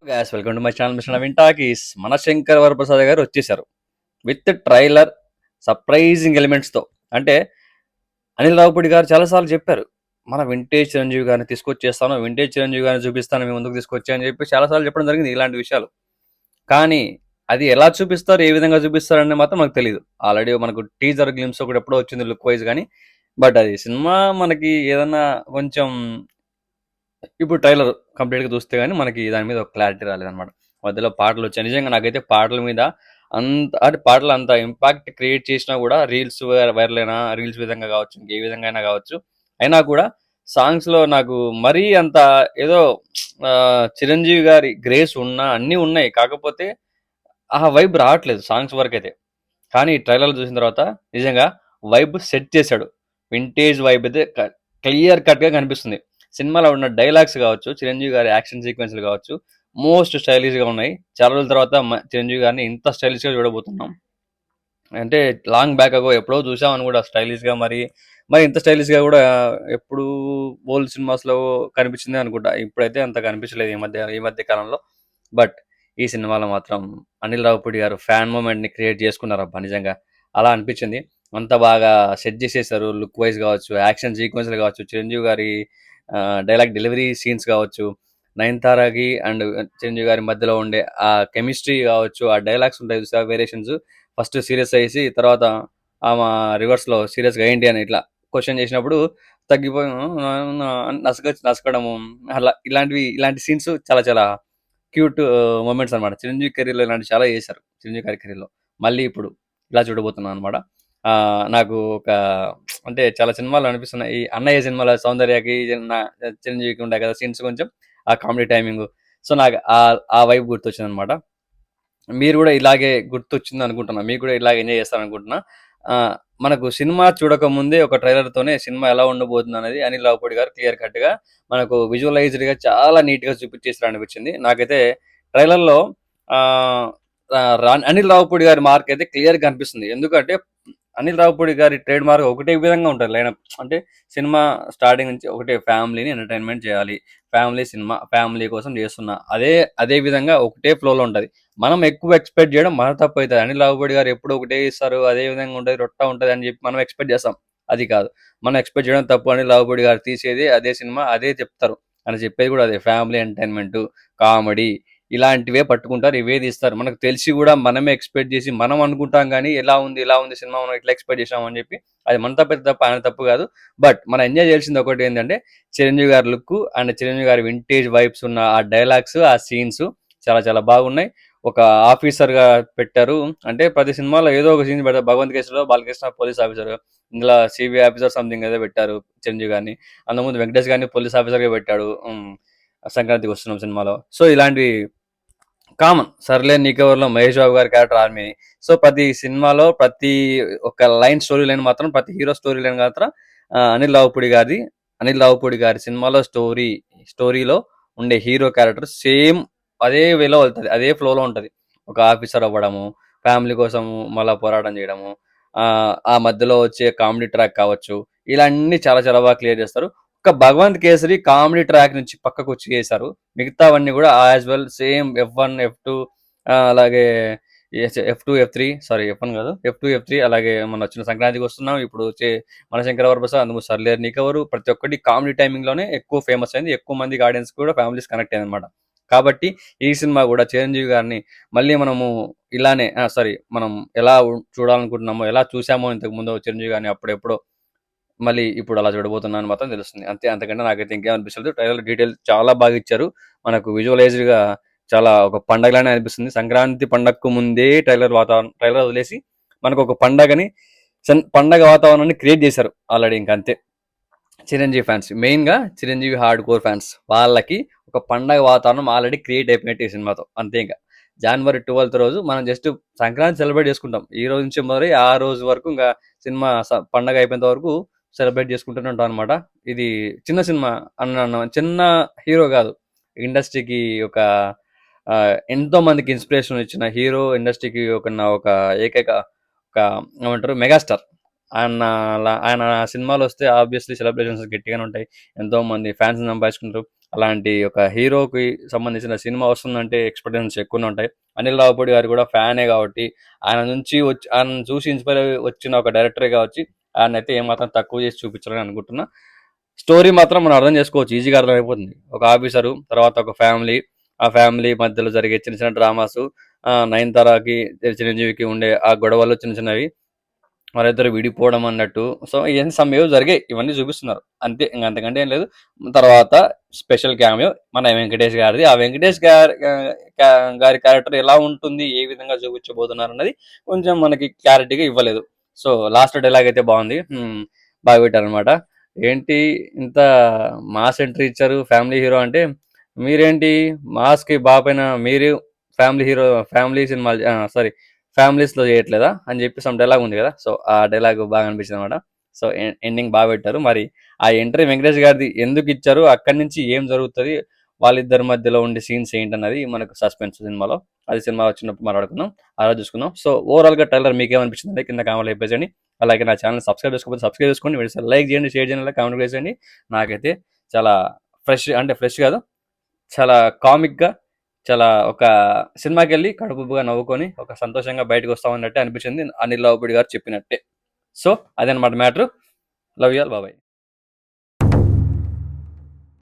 Gas welcome to my channel mister Naveen talkies. మన శంకర్ వరప్రసాద్ గారు వచ్చేసారు విత్ ట్రైలర్, సర్ప్రైజింగ్ ఎలిమెంట్స్తో. అంటే అనిల్ రావుపూడి గారు చాలాసార్లు చెప్పారు, మన వింటేజ్ చిరంజీవి గారిని తీసుకొచ్చేస్తాను, వింటేజ్ చిరంజీవి గారిని చూపిస్తాను, మీ ముందుకు తీసుకొచ్చా అని చెప్పి చాలాసార్లు చెప్పడం జరిగింది ఇలాంటి విషయాలు. కానీ అది ఎలా చూపిస్తారు, ఏ విధంగా చూపిస్తారు అనేది మాత్రం మనకు తెలియదు. ఆల్రెడీ మనకు టీజర్ గ్లిమ్స్ ఒకటి ఎప్పుడో వచ్చింది లుక్ వైజ్ కానీ, బట్ అది సినిమా మనకి ఏదన్నా కొంచెం ఇప్పుడు ట్రైలర్ కంప్లీట్గా చూస్తే కానీ మనకి దాని మీద ఒక క్లారిటీ రాలేదన్నమాట. మధ్యలో పాటలు వచ్చాయి. నిజంగా నాకైతే పాటల మీద అంటే పాటలు అంత ఇంపాక్ట్ క్రియేట్ చేసినా కూడా, రీల్స్ వైరల్ అయినా, రీల్స్ విధంగా కావచ్చు, ఇంకే విధంగా అయినా కావచ్చు, అయినా కూడా సాంగ్స్లో నాకు మరీ అంత ఏదో చిరంజీవి గారి గ్రేస్ ఉన్నా అన్నీ ఉన్నాయి, కాకపోతే ఆ వైబ్ రావట్లేదు సాంగ్స్ వరకు అయితే. కానీ ఈ ట్రైలర్ చూసిన తర్వాత నిజంగా వైబ్ సెట్ చేశాడు. వింటేజ్ వైబ్ అయితే క్లియర్ కట్గా కనిపిస్తుంది. సినిమాలో ఉన్న డైలాగ్స్ కావచ్చు, చిరంజీవి గారి యాక్షన్ సీక్వెన్స్లు కావచ్చు, మోస్ట్ స్టైలిష్గా ఉన్నాయి. చాలా రోజుల తర్వాత చిరంజీవి గారిని ఇంత స్టైలిష్గా చూడబోతున్నాం. అంటే లాంగ్ బ్యాక్ అగో ఎప్పుడో చూసామని కూడా స్టైలిష్గా, మరి మరి ఇంత స్టైలిష్గా కూడా ఎప్పుడు ఓల్డ్ సినిమాస్లో కనిపించింది అనుకుంటా. ఇప్పుడైతే అంత కనిపించలేదు ఈ మధ్య కాలంలో. బట్ ఈ సినిమాలో మాత్రం అనిల్ రావుపూడి గారు ఫ్యాన్ మూమెంట్ని క్రియేట్ చేసుకున్నారబ్బా నిజంగా. అలా అనిపించింది. అంత బాగా సెట్ చేసేసారు. లుక్ వైజ్ కావచ్చు, యాక్షన్ సీక్వెన్స్లు కావచ్చు, చిరంజీవి గారి డైలాగ్ డెలివరీ సీన్స్ కావచ్చు, నయనతారకి అండ్ చిరంజీవి గారి మధ్యలో ఉండే ఆ కెమిస్ట్రీ కావచ్చు, ఆ డైలాగ్స్ ఉంటాయి చూసా వేరియేషన్స్. ఫస్ట్ సీరియస్ అయ్యేసి తర్వాత ఆమె రివర్స్లో సీరియస్గా ఏంటి అని ఇట్లా క్వశ్చన్ చేసినప్పుడు తగ్గిపోయి నసకడము, అలా ఇలాంటి సీన్స్ చాలా చాలా క్యూట్ మూమెంట్స్ అనమాట. చిరంజీవి కెరీర్లో ఇలాంటి చాలా చేశారు. చిరంజీవి గారి కెరీర్లో మళ్ళీ ఇప్పుడు ఇలా చూడబోతున్నాను అనమాట. నాకు ఒక అంటే చాలా సినిమాలు అనిపిస్తున్నాయి. ఈ అన్నయ్య సినిమాలో సౌందర్యకి చిరంజీవికి ఉంటాయి కదా సీన్స్, కొంచెం ఆ కామెడీ టైమింగ్. సో నాకు ఆ వైబ్ గుర్తొచ్చింది అనమాట. మీరు కూడా ఇలాగే గుర్తొచ్చింది అనుకుంటున్నా, మీకు కూడా ఇలాగే ఎంజాయ్ చేస్తారనుకుంటున్నా. మనకు సినిమా చూడక ముందే ఒక ట్రైలర్తోనే సినిమా ఎలా ఉండబోతుంది అనేది అనిల్ రావుపూడి గారు క్లియర్ కట్గా మనకు విజువలైజ్డ్గా చాలా నీట్గా చూపించేసారు అనిపించింది నాకైతే. ట్రైలర్లో అనిల్ రావుపూడి గారి మార్క్ అయితే క్లియర్గా కనిపిస్తుంది. ఎందుకంటే అనిల్ రావుపూడి గారి ట్రేడ్ మార్క్ ఒకటే విధంగా ఉంటుంది లైనప్. అంటే సినిమా స్టార్టింగ్ నుంచి ఒకటే, ఫ్యామిలీని ఎంటర్టైన్మెంట్ చేయాలి, ఫ్యామిలీ సినిమా, ఫ్యామిలీ కోసం చేస్తున్నా, అదే విధంగా ఒకటే ఫ్లోలో ఉంటుంది. మనం ఎక్కువ ఎక్స్పెక్ట్ చేయడం మన తప్పు అవుతుంది. అనిల్ రావుపూడి గారు ఎప్పుడు ఒకటే ఇస్తారు, అదే విధంగా ఉంటుంది, రొట్టా ఉంటుంది అని చెప్పి మనం ఎక్స్పెక్ట్ చేస్తాం. అది కాదు, మనం ఎక్స్పెక్ట్ చేయడం తప్పు. అనిల్ రావుపూడి గారు తీసేది అదే సినిమా, అదే చెప్తారు అని చెప్పేది కూడా అదే. ఫ్యామిలీ ఎంటర్టైన్మెంట్, కామెడీ ఇలాంటివే పట్టుకుంటారు, ఇవే తీస్తారు. మనకు తెలిసి కూడా మనమే ఎక్స్పెక్ట్ చేసి మనం అనుకుంటాం కానీ ఎలా ఉంది సినిమా, మనం ఇట్లా ఎక్స్పెక్ట్ చేసాం అని చెప్పి. అది మన తప్ప ఆయన తప్పు కాదు. బట్ మనం ఎంజాయ్ చేయాల్సింది ఒకటి ఏంటంటే చిరంజీవి గారి లుక్ అండ్ చిరంజీవి గారి వింటేజ్ వైబ్స్ ఉన్న ఆ డైలాగ్స్, ఆ సీన్స్ చాలా చాలా బాగున్నాయి. ఒక ఆఫీసర్ గా పెట్టారు. అంటే ప్రతి సినిమాలో ఏదో ఒక సీన్ పెడతారు. భగవంత్ కేసులో బాలకృష్ణ పోలీస్ ఆఫీసర్, ఇందులో సిబిఐ ఆఫీసర్ సంథింగ్ ఏదో పెట్టారు చిరంజీవి గారిని. అంతకుముందు వెంకటేష్ గారిని పోలీస్ ఆఫీసర్ గా పెట్టాడు సంక్రాంతికి వస్తున్నాం సినిమాలో. సో ఇలాంటివి కామన్. సర్లే నీకెవర్లో మహేష్ బాబు గారి క్యారెక్టర్ ఆర్మీ. సో ప్రతి సినిమాలో ప్రతి ఒక లైన్, స్టోరీ లైన్ మాత్రం, ప్రతి హీరో స్టోరీ లైన్ మాత్రం అనిల్ రావుపూడి గారి సినిమాలో స్టోరీలో ఉండే హీరో క్యారెక్టర్ సేమ్ అదే వేలో వెళ్తుంది, అదే ఫ్లోలో ఉంటుంది. ఒక ఆఫీసర్ అవ్వడము, ఫ్యామిలీ కోసం మళ్ళా పోరాటం చేయడము, ఆ మధ్యలో వచ్చే కామెడీ ట్రాక్ కావచ్చు, ఇలా అన్ని చాలా చాలా బాగా క్లియర్ చేస్తారు. ఒక భగవంత్ కేసరి కామెడీ ట్రాక్ నుంచి పక్కకు వచ్చి చేశారు. మిగతావన్నీ కూడా as well same F1 F2 అలాగే F2 F3 సారీ F1 కాదు F2 F3 అలాగే మన వచ్చిన సంక్రాంతికి వస్తున్నాం, ఇప్పుడు వచ్చే మన శంకర వరప్రసాద్, అందుకు సర్లేరు నీకెవరు, ప్రతి ఒక్కటి కామెడీ టైమింగ్ లోనే ఎక్కువ ఫేమస్ అయింది. ఎక్కువ మందికి ఆడియన్స్ కూడా ఫ్యామిలీస్ కనెక్ట్ అయింది అనమాట. కాబట్టి ఈ సినిమా కూడా చిరంజీవి గారిని మళ్ళీ మనము ఇలానే మనం ఎలా చూడాలనుకుంటున్నామో, ఎలా చూసామో ఇంతకు ముందు చిరంజీవి గారిని అప్పుడెప్పుడో, మళ్ళీ ఇప్పుడు అలా చూడబోతున్నాను మాత్రం తెలుస్తుంది అంతే. అంతకంటే నాకైతే ఇంకేమనిపిస్తుంది. ట్రైలర్ డీటెయిల్ చాలా బాగా ఇచ్చారు. మనకు విజువలైజ్డ్ గా చాలా ఒక పండగలానే అనిపిస్తుంది. సంక్రాంతి పండగకు ముందే ట్రైలర్ వదిలేసి మనకు ఒక పండగ వాతావరణాన్ని క్రియేట్ చేశారు ఆల్రెడీ. ఇంకా అంతే. చిరంజీవి ఫ్యాన్స్, మెయిన్ గా చిరంజీవి హార్డ్ కోర్ ఫ్యాన్స్, వాళ్ళకి ఒక పండగ వాతావరణం ఆల్రెడీ క్రియేట్ అయిపోయినట్టు ఈ సినిమాతో. అంతే. ఇంకా జనవరి 12th రోజు మనం జస్ట్ సంక్రాంతి సెలబ్రేట్ చేసుకుంటాం. ఈ రోజు నుంచి మొదలై ఆ రోజు వరకు ఇంకా సినిమా పండగ అయిపోయేంత వరకు సెలబ్రేట్ చేసుకుంటూనే ఉంటాం అనమాట. ఇది చిన్న సినిమా చిన్న హీరో కాదు, ఇండస్ట్రీకి ఒక ఎంతో మందికి ఇన్స్పిరేషన్ ఇచ్చిన హీరో, ఇండస్ట్రీకి ఒక ఏకైక ఒక ఏమంటారు మెగాస్టార్ ఆయన సినిమాలు వస్తే ఆబ్వియస్లీ సెలబ్రేషన్స్ గట్టిగానే ఉంటాయి. ఎంతో మంది ఫ్యాన్స్ సంపాదించుకుంటారు. అలాంటి ఒక హీరోకి సంబంధించిన సినిమా వస్తుందంటే ఎక్స్పెక్టేషన్స్ ఎక్కువనే ఉంటాయి. అనిల్ రావిపూడి గారు కూడా ఫ్యానే కాబట్టి ఆయన చూసి ఇన్స్పైర్ అయ్యి వచ్చిన ఒక డైరెక్టరే కావచ్చు. ఆయన అయితే ఏమాత్రం తక్కువ చేసి చూపించాలని అనుకుంటున్నా. స్టోరీ మాత్రం మనం అర్థం చేసుకోవచ్చు, ఈజీగా అర్థమైపోతుంది. ఒక ఆఫీసరు, తర్వాత ఒక ఫ్యామిలీ, ఆ ఫ్యామిలీ మధ్యలో జరిగే చిన్న చిన్న డ్రామాస్, నయనతారకి చిరంజీవికి ఉండే ఆ గొడవలు చిన్న చిన్నవి, వాళ్ళిద్దరు విడిపోవడం అన్నట్టు. సో ఇవన్నీ సమ్ ఏవో జరిగాయి, ఇవన్నీ చూపిస్తున్నారు అంతే, ఇంక అంతకంటే ఏం లేదు. తర్వాత స్పెషల్ క్యామియో మన వెంకటేష్ గారిది. ఆ వెంకటేష్ గారి క్యారెక్టర్ ఎలా ఉంటుంది, ఏ విధంగా చూపించబోతున్నారు అన్నది కొంచెం మనకి క్లారిటీగా ఇవ్వలేదు. సో లాస్ట్ డైలాగ్ అయితే బాగుంది, బాగా పెట్టారు అనమాట. ఏంటి ఇంత మాస్ ఎంట్రీ ఇచ్చారు ఫ్యామిలీ హీరో అంటే, మీరేంటి మాస్కి బాపైన మీరు ఫ్యామిలీ హీరో, ఫ్యామిలీ సినిమాలు, సారీ ఫ్యామిలీస్లో చేయట్లేదా అని చెప్పి సమ్ డైలాగ్ ఉంది కదా. సో ఆ డైలాగ్ బాగా అనిపించింది అనమాట. సో ఎండింగ్ బాగా పెట్టారు. మరి ఆ ఎంట్రీ వెంకటేష్ గారిది ఎందుకు ఇచ్చారు, అక్కడి నుంచి ఏం జరుగుతుంది, వాళ్ళిద్దరి మధ్యలో ఉండే సీన్స్ ఏంటన్నది మనకు సస్పెన్స్ సినిమాలో. అది సినిమా వచ్చినప్పుడు మాట్లాడుకుందాం, ఆ రోజు చూసుకుందాం. సో ఓవరాల్గా ట్రైలర్ మీకేమనిపించింది అంటే కింద కామెంట్లో చెప్పేసండి. అలాగే నా ఛానల్ సబ్స్క్రైబ్ చేసుకోకపోతే సబ్స్క్రైబ్ చేసుకోండి, లైక్ చేయండి, షేర్ చేయండి, కామెంట్ చేయండి. నాకైతే చాలా ఫ్రెష్ కాదు, చాలా కామిక్గా, చాలా ఒక సినిమాకి వెళ్ళి కడుపుగా నవ్వుకొని ఒక సంతోషంగా బయటకు వస్తామన్నట్టే అనిపించింది, అనిల్ రావిపూడి గారు చెప్పినట్టే. సో అదనమాట మ్యాటర్. లవ్ యూ ఆల్, బాబాయ్.